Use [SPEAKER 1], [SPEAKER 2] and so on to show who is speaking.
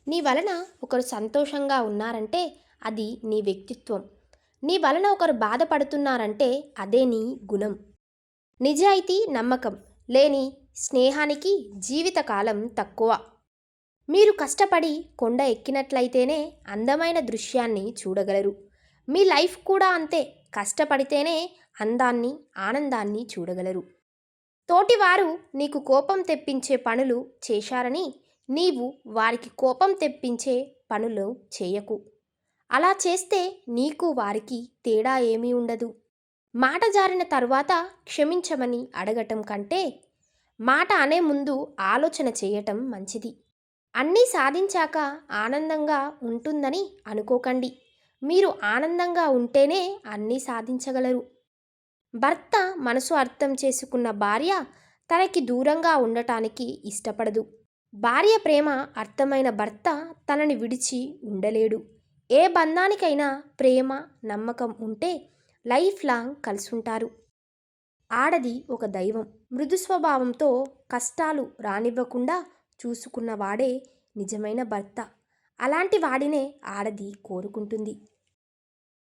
[SPEAKER 1] నీ వలన ఒకరు సంతోషంగా ఉన్నారంటే అది నీ వ్యక్తిత్వం. నీ వలన ఒకరు బాధపడుతున్నారంటే అదే నీ గుణం. నిజాయితీ, నమ్మకం లేని స్నేహానికి జీవితకాలం తక్కువ. మీరు కష్టపడి కొండ ఎక్కినట్లయితేనే అందమైన దృశ్యాన్ని చూడగలరు. మీ లైఫ్ కూడా అంతే. కష్టపడితేనే అందాన్ని, ఆనందాన్ని చూడగలరు. తోటివారు నీకు కోపం తెప్పించే పనులు చేశారని నీవు వారికి కోపం తెప్పించే పనులు చేయకు. అలా చేస్తే నీకు వారికి తేడా ఏమీ ఉండదు. మాట జారిన తరువాత క్షమించమని అడగటం కంటే మాట అనే ముందు ఆలోచన చేయటం మంచిది. అన్నీ సాధించాక ఆనందంగా ఉంటుందని అనుకోకండి. మీరు ఆనందంగా ఉంటేనే అన్నీ సాధించగలరు. భర్త మనసు అర్థం చేసుకున్న భార్య తనకి దూరంగా ఉండటానికి ఇష్టపడదు. భార్య ప్రేమ అర్థమైన భర్త తనని విడిచి ఉండలేడు. ఏ బంధానికైనా ప్రేమ, నమ్మకం ఉంటే లైఫ్ లాంగ్ కలిసుంటారు. ఆడది ఒక దైవం. మృదు స్వభావంతో కష్టాలు రానివ్వకుండా చూసుకున్నవాడే నిజమైన భర్త. అలాంటి వాడినే ఆడది కోరుకుంటుంది.